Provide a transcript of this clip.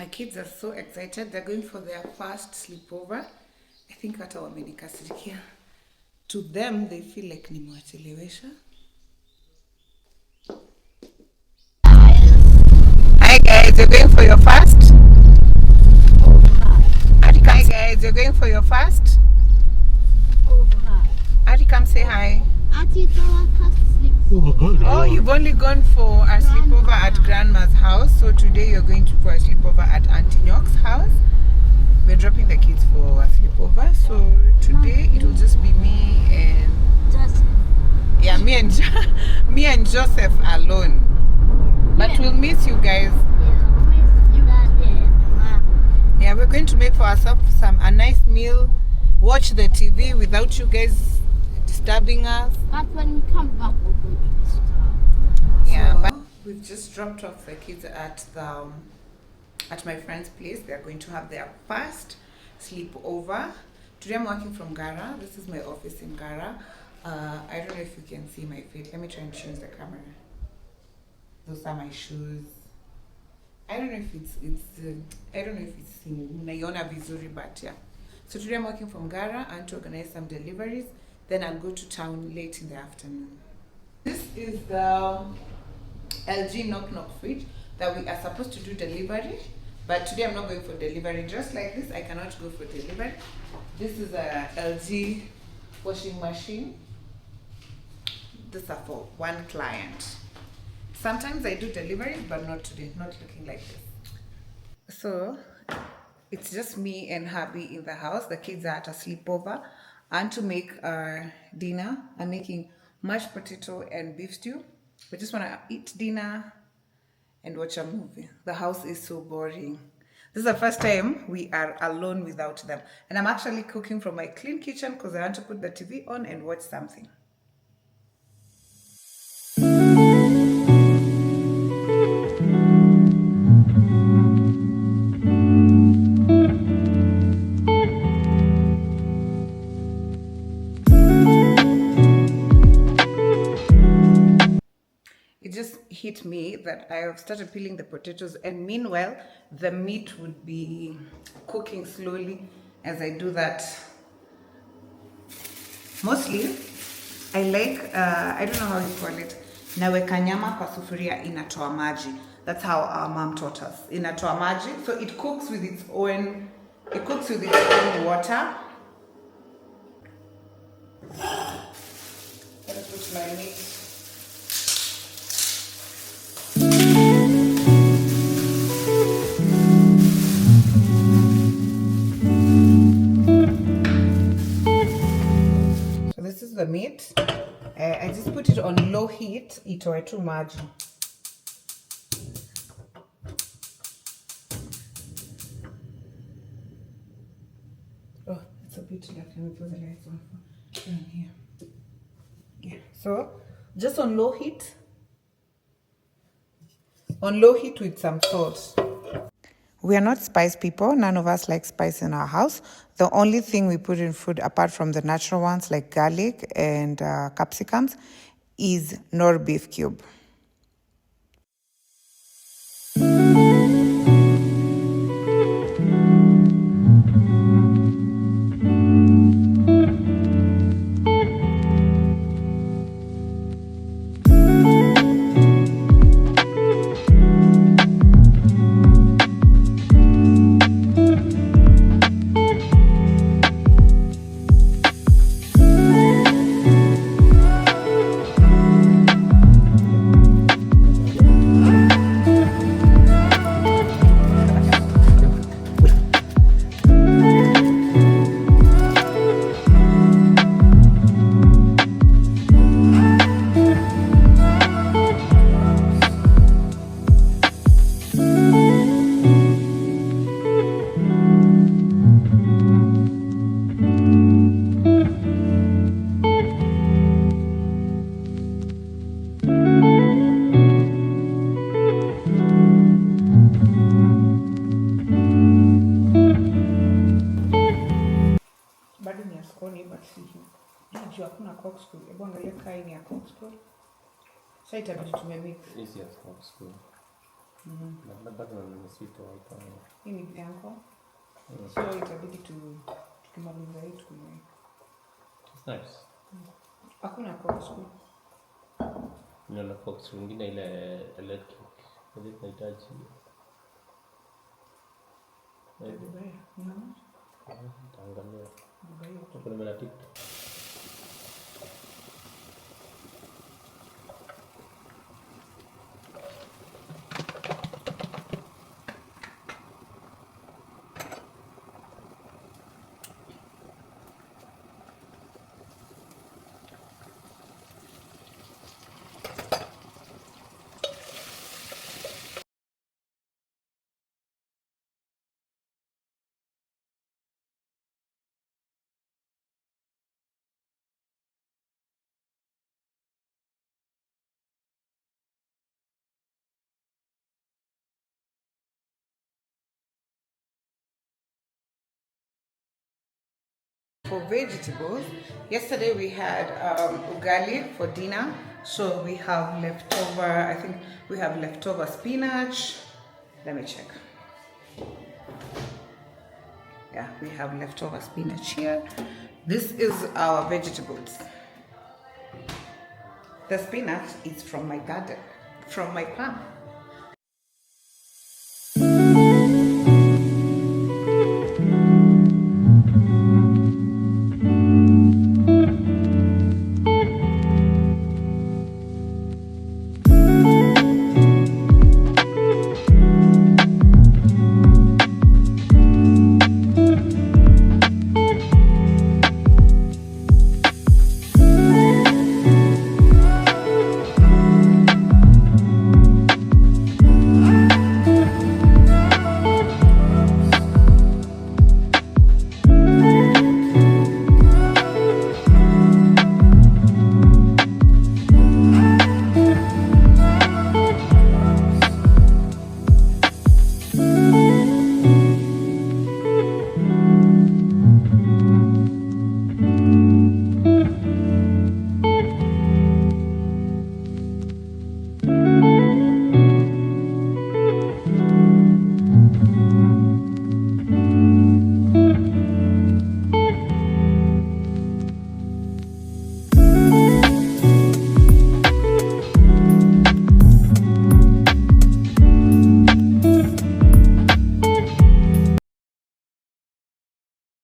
My kids are so excited. They're going for their first sleepover. I think hata wamenikasirikia. To them, they feel like nimewachelewesha. Hi guys, you're going for your first? Hi guys, you're going for your first? Adi, come say hi. Oh, you've only gone for a sleepover at Grandma's house. So today you're going to for a sleepover at Auntie Nyok's house. We're dropping the kids for a sleepover. So today it will just be me and Joseph. Yeah, me and Joseph alone. But we'll miss you guys. Yeah, we're going to make for ourselves a nice meal. Watch the TV without you guys disturbing us. But when we come back, we're going to start. Yeah, but we've just dropped off the kids at my friend's place. They're going to have their first sleepover. Today I'm working from Gara. This is my office in Gara. I don't know if you can see my feet. Let me try and change the camera. Those are my shoes. I don't know if it's naiona vizuri, but yeah. So today I'm working from Gara and to organize some deliveries. Then I'll go to town late in the afternoon. This is the LG knock fridge that we are supposed to do delivery, but today I'm not going for delivery. Just like this, I cannot go for delivery. This is a LG washing machine. These are for one client. Sometimes I do deliveries, but not today, not looking like this. So it's just me and hubby in the house. The kids are at a sleepover. And to make our dinner, I'm making mashed potato and beef stew. We just want to eat dinner and watch a movie. The house is so boring. This is the first time we are alone without them. And I'm actually cooking from my clean kitchen because I want to put the TV on and watch something. It just hit me that I have started peeling the potatoes, and meanwhile the meat would be cooking slowly as I do that. Mostly I like I don't know how you call it, naweka nyama kwa sufuria inatoa maji. That's how our mom taught us. Inatoa maji, so it cooks with its own water. Let me put my meat. This is the meat. I just put it on low heat. Itoe tu maji. Oh, it's a bit dark. Let me put the lights on here. Yeah. So just on low heat. On low heat with some salt. We are not spice people. None of us like spice in our house. The only thing we put in food, apart from the natural ones like garlic and capsicums, is nor beef cube. juu hakuna corkscrew. Hebu angalia kai ni ya corkscrew. Sasa itabidi tumemix. Easy as corkscrew. Na bado na sweet hapa. Hii ni pianko. So itabidi tukimaliza hii tukule. It's nice. Hakuna corkscrew. Niona corkscrew nyingine ile electric. Ile inahitaji. Dubai. Tangalia. Dubai. Tuko na TikTok. For vegetables, yesterday we had ugali for dinner, so we have leftover, I think we have leftover spinach. Let me check. Yeah, we have leftover spinach here. This is our vegetables. The spinach is from my garden, from my farm.